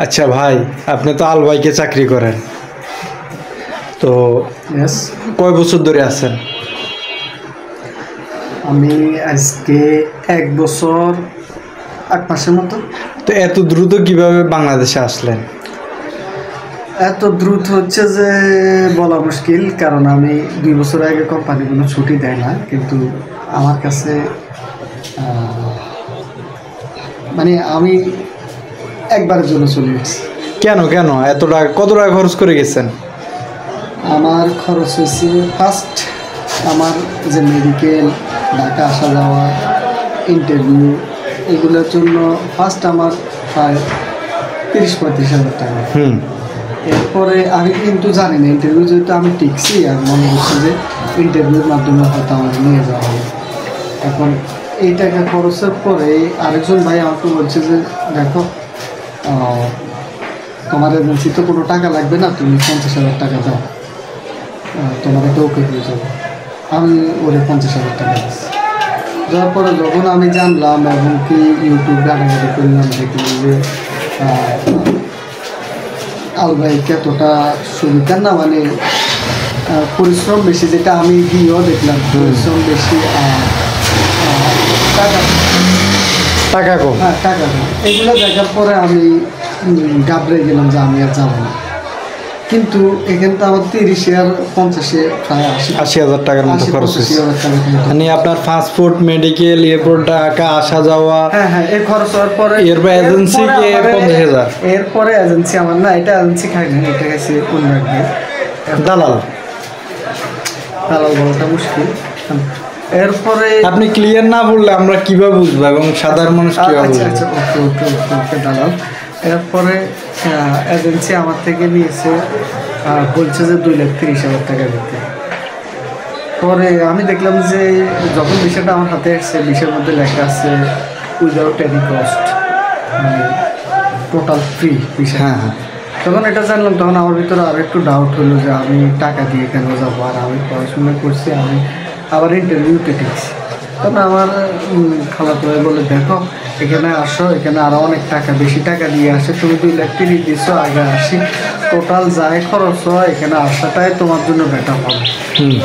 আচ্ছা ভাই, আপনি তো আলবাইকে চাকরি করেন, তো ইয়েস, কয় বছর ধরে আছেন? আমি আজকে 1 বছর 8 মাসের মতো। তো এত দ্রুত কিভাবে বাংলাদেশে আসলেন? এত দ্রুত হচ্ছে যে বলা মুশকিল, কারণ আমি 2 বছর আগে কোম্পানি কোনো ছুটি দেয় না, কিন্তু আমার কাছে মানে আমি একবারের জন্য চলে গেছি। কেন কেন এত টাকা, কত টাকা খরচ করে গেছেন? আমার খরচ হয়েছে ফার্স্ট আমার যে মেডিকেল, ঢাকা আসা যাওয়া, ইন্টারভিউ, এগুলোর জন্য ফার্স্ট আমার প্রায় 30-35 হাজার টাকা। এরপরে আমি কিন্তু জানি না ইন্টারভিউ, যেহেতু আমি টিকছি আর মনে হচ্ছে যে ইন্টারভিউর মাধ্যমে হয়তো আমার নিয়ে যাওয়া হবে। এখন এই টাকা খরচের পরে আরেকজন ভাই আমাকে বলছে যে দেখো, তোমার এজেন্সি তো কোনো টাকা লাগবে না, তুমি 50,000 টাকা দাও, তোমার একটা ওকে হয়ে যাবে। আমি ওরে 50,000 টাকা দিচ্ছি। যাওয়ার পরে যখন আমি জানলাম এবং কি ইউটিউব ঘাটাঘাটি করলাম, দেখলাম যে আলবাইক এতটা সুবিধা না, মানে পরিশ্রম বেশি, যেটা আমি গিয়েও দেখলাম পরিশ্রম বেশি আর টাকা টাকা কম। হ্যাঁ, টাকা কম। এগুলো দেখার পরে আমি ঘাবড়ে গেলাম যে আমি আর যাবো না। কিন্তু এখানে তো আমার 30 আর 50-এ প্রায় 80,000 টাকার মতো খরচ হয়েছে। মানে আপনার ফাস্টফুড, মেডিকেল, এরপর টাকা আসা যাওয়া, হ্যাঁ, এই খরচ হওয়ার পরে এরপর এজেন্সি কে 50,000। এরপরে এজেন্সি আমার না, এটা এজেন্সি খাই না, এটা গেছে অন্য একদিন দালাল। দালাল বলাটা মুশকিল। এরপরে আপনি ক্লিয়ার না বললে আমরা কিভাবে বুঝবো এবং সাধারণ মানুষ কিভাবে বুঝবে? আচ্ছা, ওকে দালাল। এরপরে এজেন্সি আমার থেকে নিয়েছে, বলছে যে 2,30,000 টাকা দিতে। পরে আমি দেখলাম যে যখন বিষয়টা আমার হাতে আসছে, বিষয়ের মধ্যে লেখা আছে উইদাউট এনি কস্ট, মানে টোটাল ফ্রি বিষয়। হ্যাঁ। তখন এটা জানলাম, তখন আমার ভিতরে আরও একটু ডাউট হলো যে আমি টাকা দিয়ে কেন যাবো, আর আমি পড়াশোনা করছি, আমি আবার ইন্টারভিউতে টিকছি। তখন আমার খালাতো ভাই বলে, দেখো এখানে আসো, এখানে আরও অনেক টাকা, বেশি টাকা দিয়ে আসে, তুমি 2,30,000 দিচ্ছ, আগে আসি, টোটাল যাই খরচ হয় এখানে আসাটাই তোমার জন্য বেটার হবে।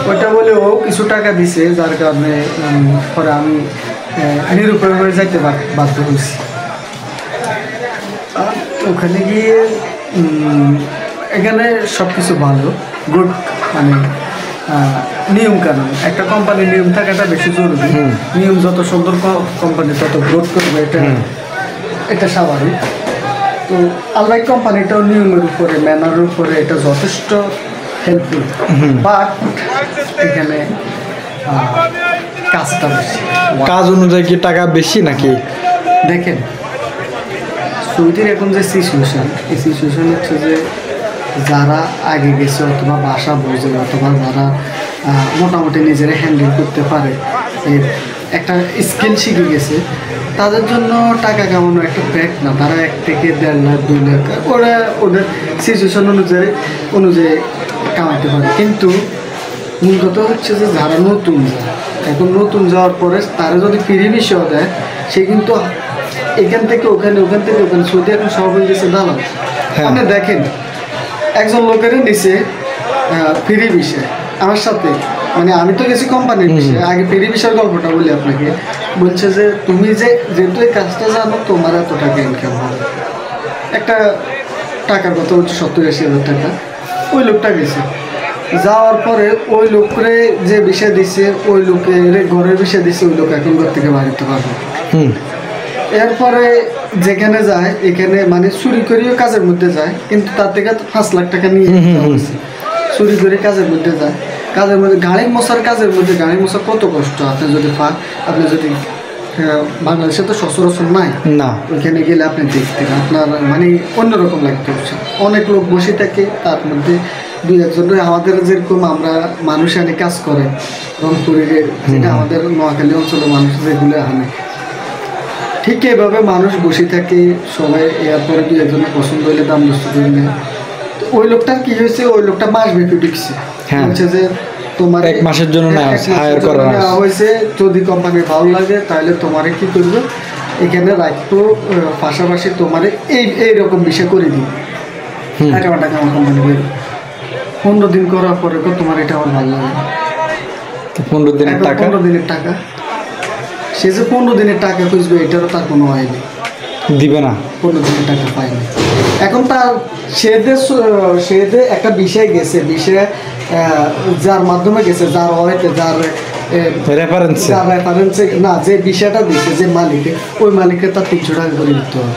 ওইটা বলে ও কিছু টাকা দিছে, যার কারণে পরে আমি নিরুপায় হয়ে যাইতে বাধ্য হয়েছি। ওখানে গিয়ে এখানে সব কিছু ভালো, গুড, মানে নিয়ম কানুন, একটা কোম্পানির নিয়ম থাকাটা বেশি জরুরি। নিয়ম যত সুন্দর কোম্পানি তত গ্রোথ করবে, এটা স্বাভাবিক। তো আলবাইক কোম্পানিটাও নিয়মের উপরে, ম্যানারের উপরে এটা যথেষ্ট হেল্পফুল, বাট এখানে কাজটা বেশি। কাজ অনুযায়ী কি টাকা বেশি নাকি? দেখেন, সৌদির এখন যে সিচুয়েশন, এই সিচুয়েশন হচ্ছে যে যারা আগে গেছে অথবা ভাষা বোঝে অথবা যারা মোটামুটি নিজেরা হ্যান্ডেল করতে পারে, একটা স্কিল শিখে গেছে, তাদের জন্য টাকা কামানো একটা ফ্যাক্ট না। তারা 1 থেকে 1.5 লাখ 2 লাখ ওরা ওদের সিচুয়েশন অনুযায়ী কামাইতে পারে। কিন্তু মূল কথা হচ্ছে যে যারা নতুন যায়, এখন নতুন যাওয়ার পরে তারা যদি ফ্রি বিষয় দেয়, সে কিন্তু এখান থেকে ওখানে, ওখান থেকে ওখানে, সৌদি এখন সব হয়ে গেছে দালাল। আপনি দেখেন, একজন লোকের নিচে ফ্রি বিষয় আমার সাথে, মানে আমি তো গেছি কোম্পানির বিষয়ে, আগে ফ্রি বিষয়ের গল্পটা বলি আপনাকে। বলছে যে তুমি যেহেতু এই কাজটা জানো, তোমার এত টাকা ইনকাম হবে। একটা টাকার কথা হচ্ছে 70-80 হাজার টাকা। ওই লোকটা গেছে, যাওয়ার পরে ওই লোকরে যে বিষয় দিচ্ছে, ওই লোকের ঘরের বিষয় দিচ্ছে, ওই লোক এখন ঘর থেকে বাড়িতে পারবে। এরপরে যেখানে যায়, এখানে মানে চুরি করেও কাজের মধ্যে যায়, কিন্তু তার থেকে 5 লাখ টাকা নিয়ে চুরি করে কাজের মধ্যে যায়। কাজের মধ্যে গাড়ি মোছার কাজের মধ্যে, গাড়ি মোছা কত কষ্ট। আপনি যদি আপনি যদি বাংলাদেশে তো সচরাচর নাই না, ওইখানে গেলে আপনি দেখতেন, আপনার মানে অন্যরকম লাগতে হচ্ছে। অনেক লোক বসে থাকে, তার মধ্যে 2-1 জন আমাদের যেরকম আমরা মানুষ আনে কাজ করে রংপুরে, যেটা আমাদের নোয়াখালী অঞ্চলের মানুষ যেগুলো আনে, ঠিক এইভাবে মানুষ বসে থাকে সবাই। এরপরে 2-1 জনের পছন্দ হইলে দাম দস্ত করে নেয়। তো ওই লোকটার কি হয়েছে, ওই লোকটা মাস ব্যাপী টিকছে। বলছে যে তোমার 1 মাসের জন্য নেওয়া হয়েছে, যদি কোম্পানির ভালো লাগে তাহলে তোমারে কি করবে, এখানে রাখবো, পাশাপাশি তোমার এইরকম বিষয় করে দিই, টাকা আমার কোম্পানি বেরো। 15 দিন করার পরে তোমার এটা আমার ভালো লাগে, 15 দিনের টাকা, 15 দিনের টাকা। সে যে 15 দিনের টাকা খুঁজবে এটারও তার কোনো হয়নি, দিবে না, 15 দিনের টাকা পায়নি। এখন তার সে যে একটা বিষয় গেছে, বিষয়ে যার মাধ্যমে গেছে, যার হয়তো যার রেফারেন্সে না, যে বিষয়টা দিচ্ছে যে মালিকে, ওই মালিককে তার 300 টাকা করে দিতে হবে।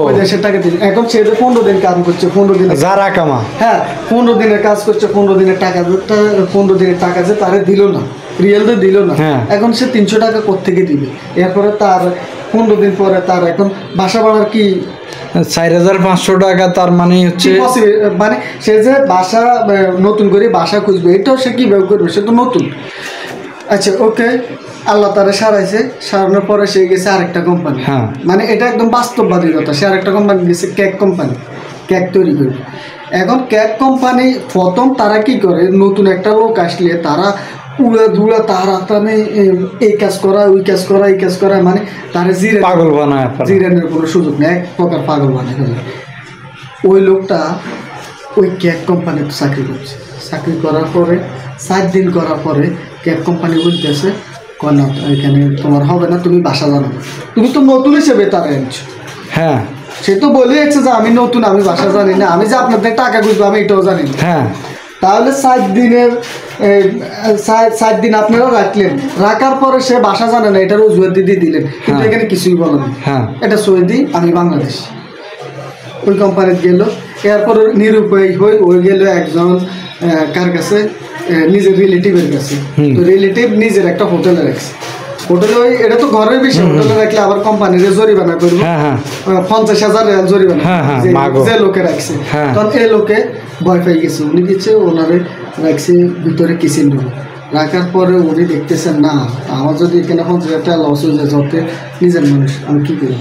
ওই দেশের টাকা দিচ্ছে। এখন সে যে 15 দিন কাজ করছে, 15 দিন যারা কামা, হ্যাঁ 15 দিনের কাজ করছে, 15 দিনের টাকা, 15 দিনের টাকা যে তারে দিল না, রিয়েলতে দিল না, এখন সে 300 টাকা কোত্থেকে দিবে? এরপরে তার 15 দিন পরে তার এখন বাসা ভাড়ার কি 4500 টাকা, তার মানে হচ্ছে মানে সে যে বাসা নতুন করে বাসা খুঁজবে, এটাও সে কীভাবে করবে? সে তো নতুন। আচ্ছা ওকে, আল্লাহ তারা সারাইছে, সারানোর পরে সে গেছে আরেকটা কোম্পানি, মানে এটা একদম বাস্তববাদী কথা। সে আরেকটা কোম্পানি গেছে, কেক কোম্পানি, কেক তৈরি করবে। এখন কেক কোম্পানি প্রথম তারা কি করে, নতুন একটা লোক আসলে তারা উড়া ধুড়া তারা তানে এই কাজ করা, ওই কাজ করা, এই কাজ করা, মানে তারা পাগল বানায়, জিরানোর কোনো সুযোগ নেই, এক প্রকার পাগল বানায় ফেলে। ওই লোকটা ওই কেক কোম্পানিতে চাকরি করছে, চাকরি করার পরে 4 দিন করার পরে কেক কোম্পানি বলতেছে, না এখানে তোমার হবে না, তুমি বাসা জানো না, তুমি তো নতুন হিসেবে তারা এনেছো। হ্যাঁ, সে তো বলে যাচ্ছে যে আমি নতুন, আমি বাসা জানি না, আমি যে আপনাদের টাকা বুঝবো আমি এটাও জানি না। হ্যাঁ, তাহলে 7 দিন আপনারা রাখলেন, রাখার পরে সে বাসা জানে না, এটার অজুহাত দিয়ে দিলেন, কিন্তু এখানে কিছুই বলেন। এটা সৌদি, আমি বাংলাদেশ। ওই কোম্পানিতে গেল, এরপর নিরুপায় হয়ে ওই গেল একজন কার কাছে, নিজের রিলেটিভের কাছে। তো রিলেটিভ নিজের একটা হোটেলে রাখছে, হোটেলে ওই এটা তো ঘরের বিষয়, হোটেলে রাখলে আবার কোম্পানির জরিমানা করবো 50,000 রিয়াল জরিমানা, যে লোকে রাখছে। তখন এই লোকে ভয় পেয়ে গেছে, উনি গেছে ওনারে রাখছে ভিতরে কিচেন রুমে। রাখার পরে উনি দেখতেছেন না, আমার যদি এখানে 50,000 টাকা লস হয়ে যায়, যত নিজের মানুষ, আমি কী করি,